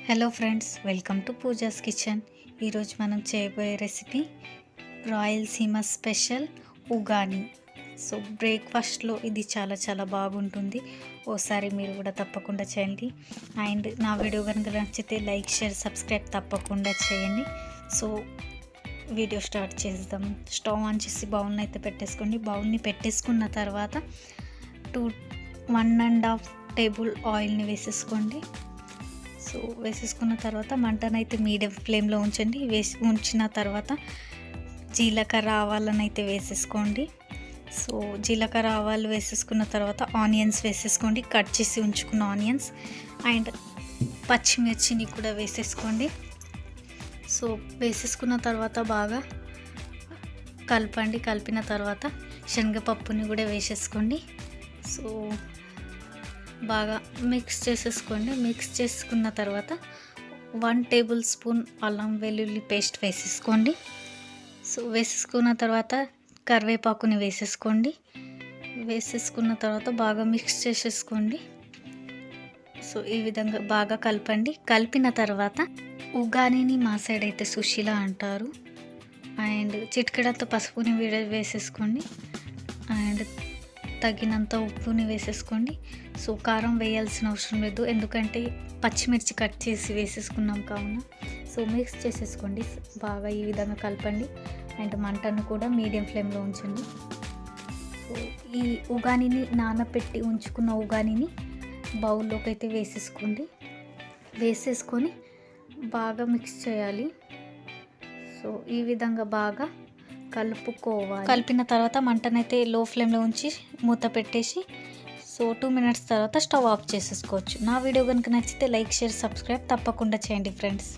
Hello friends, welcome to pujas kitchen. ఈరోజు మనం చేయబోయే recipe Rayalaseema special Ugani. So బ్రేక్ఫాస్ట్లో ఇది చాలా చాలా బాగుంటుంది. ఓసారి మీరు కూడా తప్పకుండా చేయండి. అండ్ నా వీడియో కనుక నచ్చితే లైక్, షేర్, సబ్స్క్రైబ్ తప్పకుండా చేయండి. సో వీడియో స్టార్ట్ చేద్దాం. స్టవ్ ఆన్ చేసి బౌల్ని అయితే పెట్టేసుకోండి. బౌల్ని పెట్టేసుకున్న తర్వాత 1.5 టేబుల్ ఆయిల్ని వేసేసుకోండి. సో వేసేసుకున్న తర్వాత మంటనైతే మీడియం ఫ్లేమ్లో ఉంచండి. ఉంచిన తర్వాత జీలకర్ర ఆవాలను అయితే వేసేసుకోండి. సో జీలకర్ర ఆవాలు వేసేసుకున్న తర్వాత ఆనియన్స్ వేసేసుకోండి. కట్ చేసి ఉంచుకున్న ఆనియన్స్ అండ్ పచ్చిమిర్చిని కూడా వేసేసుకోండి. సో వేసేసుకున్న తర్వాత బాగా కలపండి. కలిపిన తర్వాత శనగపప్పుని కూడా వేసేసుకోండి. సో బాగా మిక్స్ చేసేసుకోండి. మిక్స్ చేసుకున్న తర్వాత 1 టేబుల్ స్పూన్ అల్లం వెల్లుల్లి పేస్ట్ వేసేసుకోండి. సో వేసేసుకున్న తర్వాత కరివేపాకుని వేసేసుకోండి. వేసేసుకున్న తర్వాత బాగా మిక్స్ చేసేసుకోండి. సో ఈ విధంగా బాగా కలపండి. కలిపిన తర్వాత ఉగానిని మా సైడ్ అయితే సుశీల అంటారు. అండ్ చిటికెడంత పసుపుని వేసేసుకోండి. అండ్ తగినంత ఉప్పుని వేసేసుకోండి. సో కారం వేయాల్సిన అవసరం లేదు, ఎందుకంటే పచ్చిమిర్చి కట్ చేసి వేసేసుకున్నాం కావున. సో మిక్స్ చేసేసుకోండి. బాగా ఈ విధంగా కలపండి. అండ్ మంటను కూడా మీడియం ఫ్లేమ్లో ఉంచండి. సో ఈ ఉగానిని నానబెట్టి ఉంచుకున్న ఉగానిని బౌల్లోకి అయితే వేసేసుకోండి. వేసేసుకొని బాగా మిక్స్ చేయాలి. సో ఈ విధంగా బాగా కలుపుకోవాలి. కలిపిన తర్వాత మంటనైతే లో ఫ్లేమ్లో ఉంచి మూత పెట్టేసి సో 2 మినిట్స్ తర్వాత స్టవ్ ఆఫ్ చేసేసుకోవచ్చు. నా వీడియో కనుక నచ్చితే లైక్, షేర్, సబ్స్క్రైబ్ తప్పకుండా చేయండి ఫ్రెండ్స్.